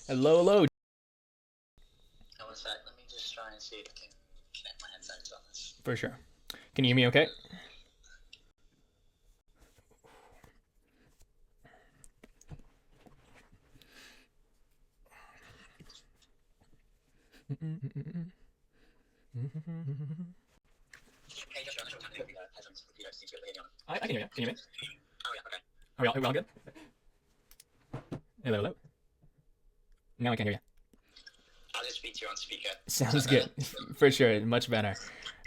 Hello, hello. Now, one sec. Let me just try and see if I can connect my headphones on this. For sure. Can you hear me okay? Hey, Joshua, I'm not sure what's happening with the headphones. You don't seem to be able to hear me on them. I can hear you. Can you hear me? Oh, yeah, okay. Are we all good? Hello, hello. Now I can hear you. I'll just speak to you on speaker. Is Sounds that good. better? For sure. Much better.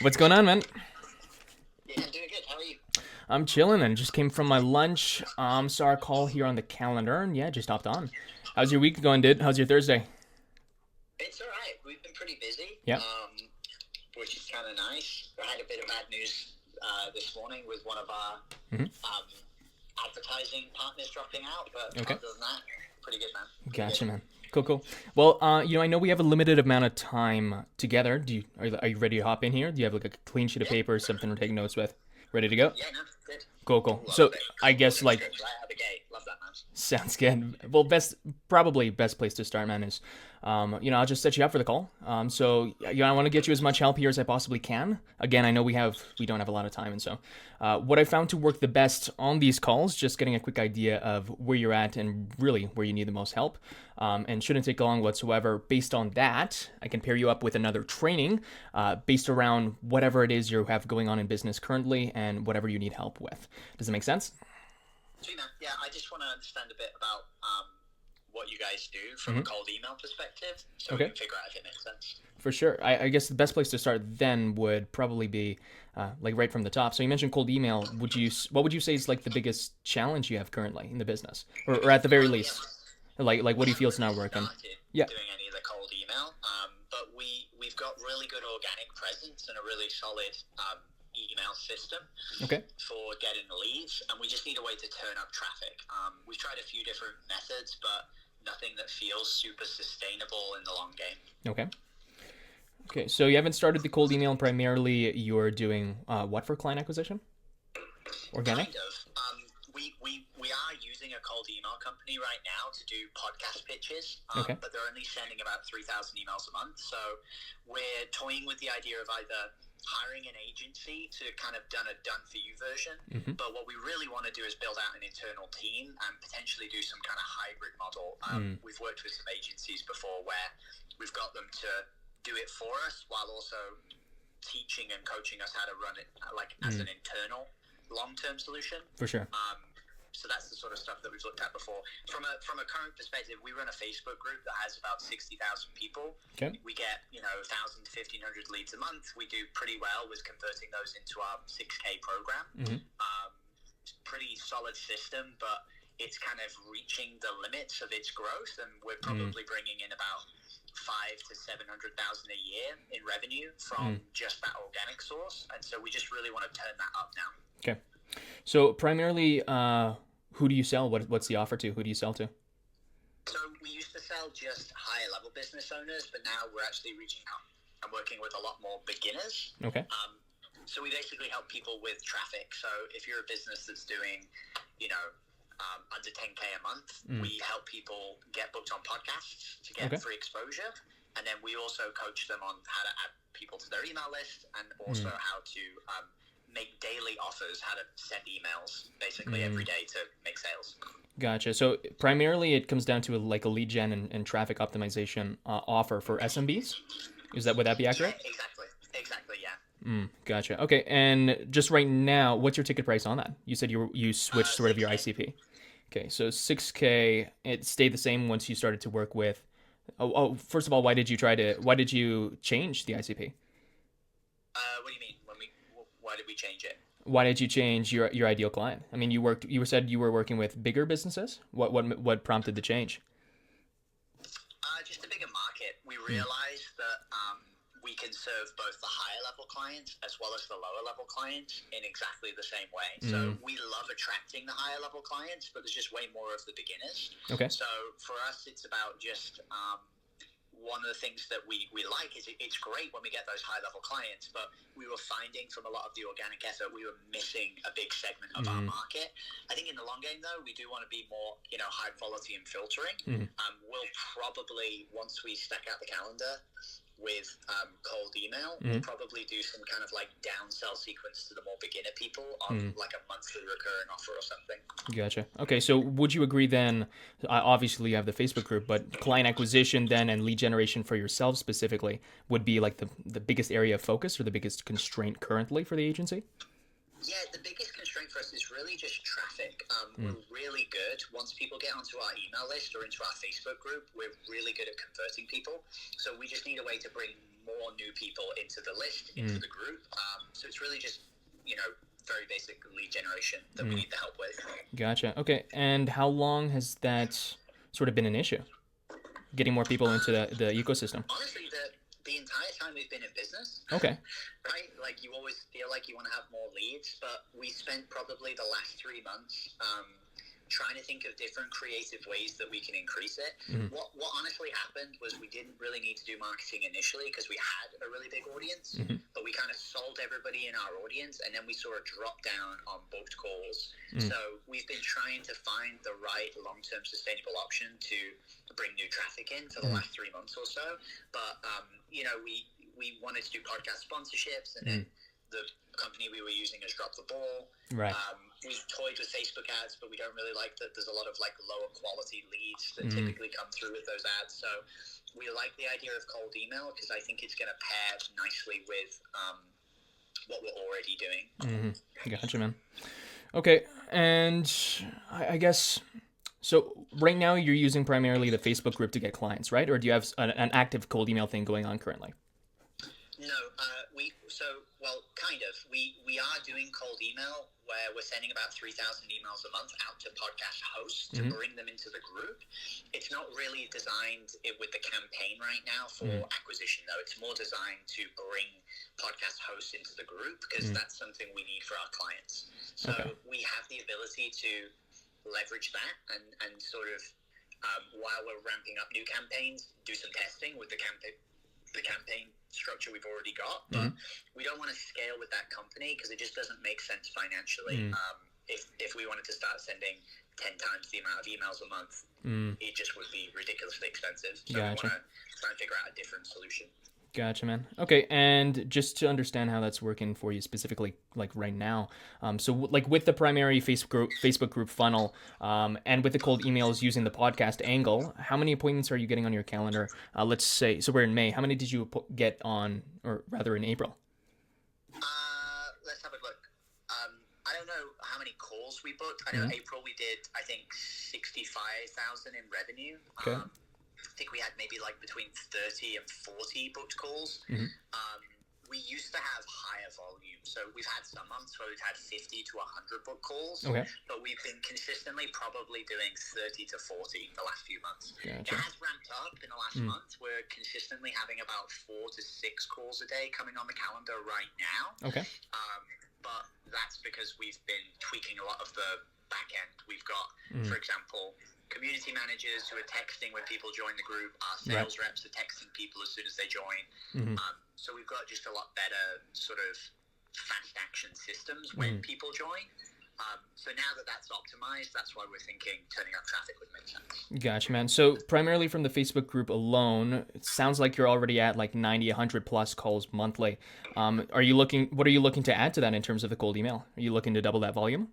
What's going on, man? Yeah, I'm doing good. How are you? I'm chilling and just came from my lunch. Saw our call here on the calendar and yeah, just hopped on. How's your week going, dude? How's your Thursday? It's all right. We've been pretty busy, Yeah. which is kind of nice. I had a bit of bad news this morning with one of our hmm advertising partners dropping out, but Okay. other than that, pretty good, man. Pretty Gotcha, good. man. Cool, cool. Well, I know we have a limited amount of time together. Are you ready to hop in here? Do you have like a clean sheet of Yeah, paper, or something to take notes with? Ready to go? yeah, no, good. Cool, cool. Ooh, I So love it. I Golden guess like script right out of the gate. Love that, man. sounds good. Well, probably best place to start, man, is, I'll just set you up for the call. I want to get you as much help here as I possibly can. Again, I know we don't have a lot of time, and so, what I found to work the best on these calls, just getting a quick idea of where you're at and really where you need the most help, and shouldn't take long whatsoever. Based on that, I can pair you up with another training, based around whatever it is you have going on in business currently and whatever you need help with. Does that make sense? Sweet, man. Yeah, I just want to understand a bit about what you guys do from a hmm cold email perspective, so we Okay. can figure out if it makes sense. For sure. I guess the best place to start then would probably be, like right from the top. So you mentioned cold email. What would you say is like the biggest challenge you have currently in the business, or at the very Well, yeah, least, like what we do you feel haven't is not really working? started Yeah. doing any of the cold email, but we've got really good organic presence and a really solid email system Okay. for getting leads, and we just need a way to turn up traffic. We've tried a few different methods, but nothing that feels super sustainable in the long game. Okay. Okay. So you haven't started the cold email. Primarily, you're doing what for client acquisition? Organic. Kind of. We are using a cold email company right now to do podcast pitches, Okay. but they're only sending about 3,000 emails a month. So we're toying with the idea of either hiring an agency to kind of done a done for you version. Mm-hmm. But what we really want to do is build out an internal team and potentially do some kind of hybrid model. Mm. We've worked with some agencies before where we've got them to do it for us while also teaching and coaching us how to run it as Mm. an internal long-term solution. For sure. So that's the sort of stuff that we've looked at before. From a current perspective, we run a Facebook group that has about 60,000 people. Okay. We get 1,000 to 1,500 leads a month. We do pretty well with converting those into our 6K program. Mm-hmm. It's a pretty solid system, but it's kind of reaching the limits of its growth, and we're probably bringing in about 500,000 to 700,000 a year in revenue from just that organic source. And so we just really want to turn that up now. Okay. So primarily, who do you sell? What's the offer to? Who do you sell to? So we used to sell just higher level business owners, but now we're actually reaching out and working with a lot more beginners. Okay. So we basically help people with traffic. So if you're a business that's doing, under 10K a month, we help people get booked on podcasts to get free exposure. And then we also coach them on how to add people to their email list, and also how to make daily offers, how to send emails basically every day to make sales. Gotcha. So primarily, it comes down to like a lead gen and traffic optimization offer for SMBs. Would that be accurate? Yeah, exactly, yeah. Gotcha. Okay. And just right now, what's your ticket price on that? You said you switched sort of your 6K. ICP. Okay, so 6K. It stayed the same once you started to work with. First of all, why did you change the ICP? What do you mean? Why did we change it? Why did you change your ideal client? I mean, you said you were working with bigger businesses. What prompted the change? Just a bigger market. We realized that we can serve both the higher level clients as well as the lower level clients in exactly the same way. So we love attracting the higher level clients, but there's just way more of the beginners. Okay. So for us, it's about just one of the things that we like is it's great when we get those high-level clients, but we were finding from a lot of the organic effort we were missing a big segment of our market. I think in the long game, though, we do want to be more, high quality and filtering. We'll probably, once we stack out the calendar with cold email, we'll probably do some kind of like downsell sequence to the more beginner people on like a monthly recurring offer or something. Gotcha. Okay, so would you agree then, obviously you have the Facebook group, but client acquisition then and lead generation for yourself specifically would be like the biggest area of focus or the biggest constraint currently for the agency? Yeah, the biggest constraint for us is really just traffic. We're really good. Once people get onto our email list or into our Facebook group, we're really good at converting people. So we just need a way to bring more new people into the list, into the group. So it's really just, very basic lead generation that we need the help with. Gotcha. Okay, and how long has that sort of been an issue? Getting more people into the ecosystem? Honestly, the entire time we've been in business. Okay. Right? Like, you always feel like you want to have more leads, but we spent probably the last 3 months trying to think of different creative ways that we can increase it. What honestly happened was we didn't really need to do marketing initially because we had a really big audience, but we kind of sold everybody in our audience, and then we saw a drop down on booked calls. So we've been trying to find the right long-term sustainable option to bring new traffic in for the last 3 months or so. But, we wanted to do podcast sponsorships, and then the company we were using has dropped the ball. Right. We've toyed with Facebook ads, but we don't really like that. There's a lot of like lower quality leads that typically come through with those ads. So we like the idea of cold email because I think it's going to pair nicely with what we're already doing. Gotcha, man. Okay, and I guess, so right now you're using primarily the Facebook group to get clients, right? Or do you have an active cold email thing going on currently? No, kind of. We are doing cold email where we're sending about 3,000 emails a month out to podcast hosts to bring them into the group. It's not really designed with the campaign right now for acquisition, though. It's more designed to bring podcast hosts into the group because that's something we need for our clients. So we have the ability to leverage that and sort of, while we're ramping up new campaigns, do some testing with the campaign structure we've already got, but we don't want to scale with that company because it just doesn't make sense financially. If we wanted to start sending 10 times the amount of emails a month, it just would be ridiculously expensive. So we want to try and figure out a different solution. Gotcha, man. Okay, and just to understand how that's working for you specifically, like right now, so like with the primary Facebook group funnel, and with the cold emails using the podcast angle, how many appointments are you getting on your calendar? Let's say, so we're in May. How many did you get on, or rather in April? Let's have a look. I don't know how many calls we booked. I know April we did, I think, 65,000 in revenue. Okay. I think we had maybe like between 30 and 40 booked calls. We used to have higher volume. So we've had some months where we've had 50 to 100 booked calls. Okay. But we've been consistently probably doing 30 to 40 the last few months. Gotcha. It has ramped up in the last month. We're consistently having about 4 to 6 calls a day coming on the calendar right now. Okay. But that's because we've been tweaking a lot of the back end. We've got, for example, community managers who are texting when people join the group. Our sales reps are texting people as soon as they join. So we've got just a lot better sort of fast action systems when people join. So now that that's optimized, that's why we're thinking turning up traffic would make sense. Gotcha, man. So primarily from the Facebook group alone, it sounds like you're already at like 90, 100 plus calls monthly. What are you looking to add to that in terms of the cold email? Are you looking to double that volume?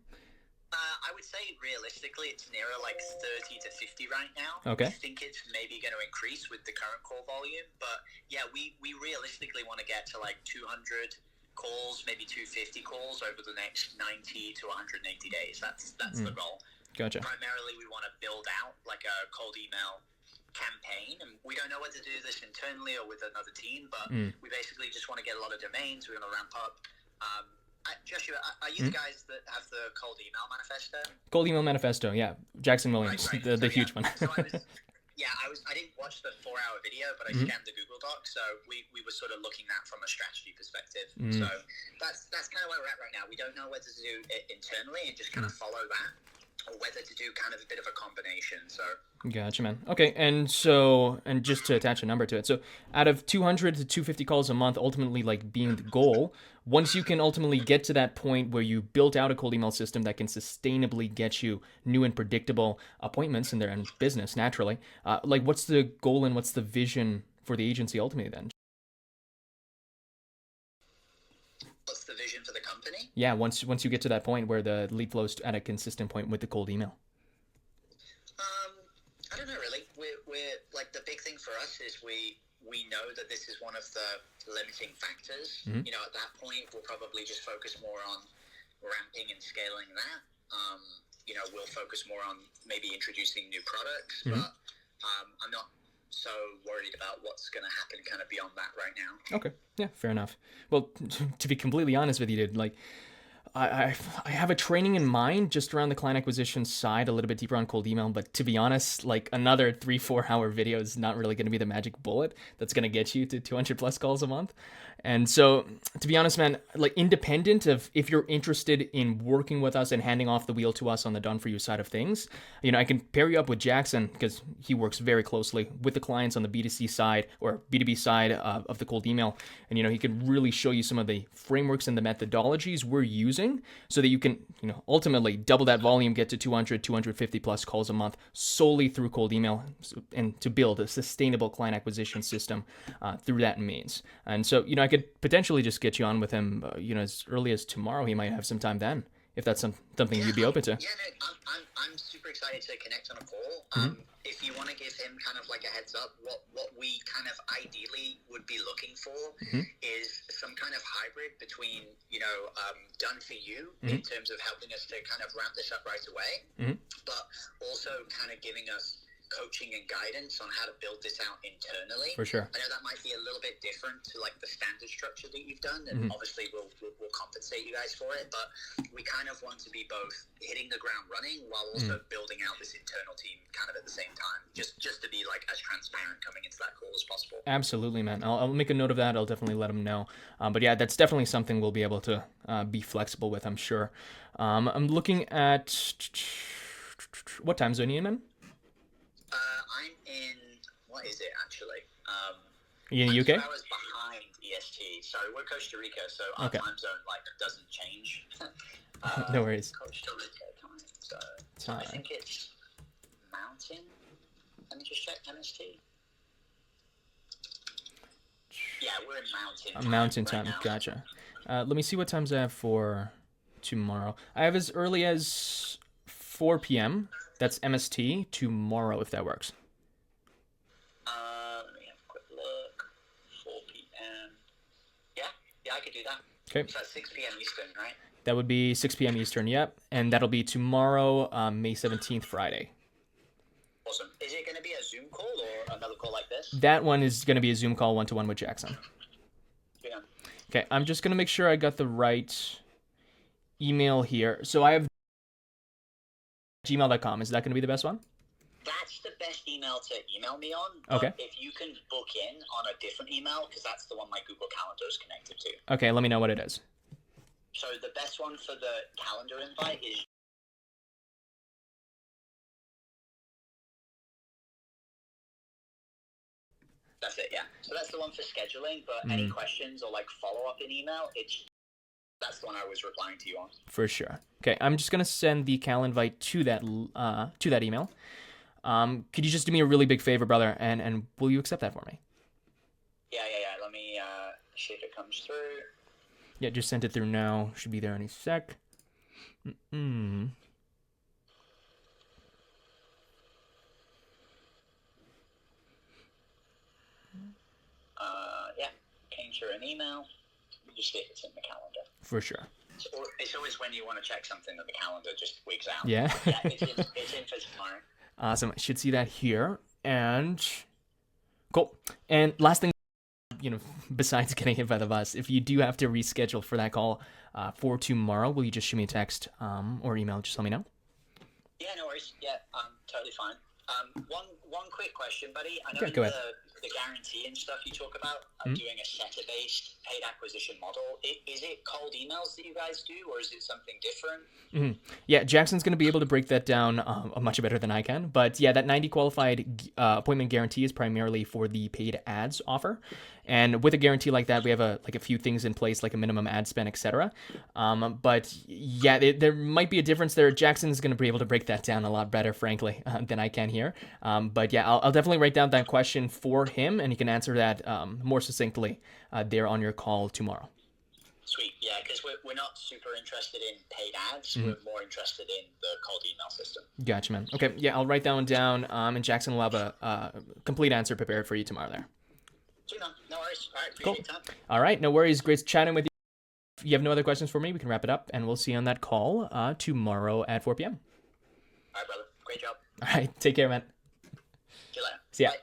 I would say realistically it's nearer like 30 to 50 right now. Okay. I think it's maybe going to increase with the current call volume. But yeah, we realistically want to get to like 200 calls, maybe 250 calls over the next 90 to 180 days. That's the goal. Gotcha. Primarily we want to build out like a cold email campaign, and we don't know whether to do this internally or with another team, but we basically just want to get a lot of domains. We're going to ramp up. Joshua, are you the guys that have the cold email manifesto? Cold email manifesto, yeah. Jackson Williams, right. the huge one. So I didn't watch the 4-hour video, but I scanned the Google Doc, so we were sort of looking at from a strategy perspective. So that's kind of where we're at right now. We don't know whether to do it internally and just kind of follow that, or whether to do kind of a bit of a combination. So Gotcha, man. Okay, and so, and just to attach a number to it, so out of 200 to 250 calls a month, ultimately like being the goal, once you can ultimately get to that point where you built out a cold email system that can sustainably get you new and predictable appointments in their and business naturally, like what's the goal and what's the vision for the agency ultimately then? what's the vision for the company? Yeah, once you get to that point where the lead flows at a consistent point with the cold email. I don't know really. We're like, the big thing for us is we know that this is one of the limiting factors. Mm-hmm. You know, at that point, we'll probably just focus more on ramping and scaling that. You know, we'll focus more on maybe introducing new products, Mm-hmm. but I'm not so worried about what's going to happen kind of beyond that right now. Okay, yeah, fair enough. Well, to be completely honest with you, dude, like I have a training in mind just around the client acquisition side, a little bit deeper on cold email. But to be honest, like another 3-4 hour video is not really going to be the magic bullet that's going to get you to 200 plus calls a month. And so, to be honest, man, like independent of if you're interested in working with us and handing off the wheel to us on the done for you side of things, you know, I can pair you up with Jackson because he works very closely with the clients on the B2C side or B2B side of the cold email. And, you know, he can really show you some of the frameworks and the methodologies we're using so that you can, you know, ultimately double that volume, get to 200, 250 plus calls a month solely through cold email and to build a sustainable client acquisition system through that means. And so, you know, I could potentially just get you on with him, you know, as early as tomorrow. He might have some time then, if that's something you'd be open to. Yeah, no, I'm super excited to connect on a call. Mm-hmm. If you want to give him kind of like a heads up, what we kind of ideally would be looking for Mm-hmm. is some kind of hybrid between, you know, done for you Mm-hmm. in terms of helping us to kind of ramp this up right away, Mm-hmm. but also kind of giving us coaching and guidance on how to build this out internally. For sure. I know that might be a little bit different to like the standard structure that you've done, and obviously we'll compensate you guys for it, but we kind of want to be both hitting the ground running while also building out this internal team kind of at the same time, just to be like as transparent coming into that call as possible. Absolutely, man. I'll make a note of that. I'll definitely let him know. But yeah, that's definitely something we'll be able to be flexible with, I'm sure. I'm looking at what time zone are you in, man? I'm in, what is it actually? Are you in the I'm 2 UK? hours behind EST. Sorry, we're Costa Rica, so our Okay. time zone like doesn't change. No worries. Costa Rica time. So It's I alright. think it's Mountain. Let me just check MST. Yeah, we're in Mountain time. Mountain right time. now. Gotcha. Let me see what times I have for tomorrow. I have as early as 4 p.m. That's MST tomorrow, if that works. Let me have a quick look. 4 p.m. Yeah, I could do that. Okay. So that's 6 p.m. Eastern, right? That would be 6 p.m. Eastern, yep. And that'll be tomorrow, May 17th, Friday. Awesome. Is it going to be a Zoom call or another call like this? That one is going to be a Zoom call one-to-one with Jackson. Yeah. Okay, I'm just going to make sure I got the right email here. So I have gmail.com. Is that going to be the best one? That's the best email to email me on. But Okay. if you can book in on a different email, because that's the one my Google Calendar is connected to. Okay, let me know what it is. So the best one for the calendar invite is that's it, yeah. So that's the one for scheduling, but any questions or like follow-up in email, that's the one I was replying to you on. For sure. Okay, I'm just going to send the calendar invite to that email. Could you just do me a really big favor, brother, and will you accept that for me? Yeah. Let me see if it comes through. Yeah, just sent it through now. Should be there any sec. Yeah, came through an email. Just see if it's in the calendar. For sure. It's always when you want to check something that the calendar just wigs out. Yeah. Yeah, it's in for tomorrow. Awesome. I should see that here. And cool. And last thing, you know, besides getting hit by the bus, if you do have to reschedule for that call for tomorrow, will you just shoot me a text or email? Just let me know. Yeah, no worries. Yeah, I'm totally fine. One quick question, buddy. I know Yeah, go ahead. the guarantee and stuff you talk about, doing a setter-based paid acquisition model. Is it cold emails that you guys do, or is it something different? Yeah, Jackson's going to be able to break that down much better than I can. But yeah, that 90 qualified appointment guarantee is primarily for the paid ads offer. And with a guarantee like that, we have a few things in place, like a minimum ad spend, etc. But yeah, there might be a difference there. Jackson's going to be able to break that down a lot better, frankly, than I can here. But yeah, I'll definitely write down that question for him, and he can answer that more succinctly there on your call tomorrow. Sweet, yeah, because we're not super interested in paid ads. We're more interested in the cold email system. Gotcha, man. Okay, yeah, I'll write that one down, and Jackson will have a complete answer prepared for you tomorrow there. Sweet, man. No worries. All right, appreciate your time. All right, no worries. Great chatting with you. If you have no other questions for me, we can wrap it up, and we'll see you on that call tomorrow at 4 p.m. All right, brother. Great job. All right, take care, man. See you later. See ya. Bye.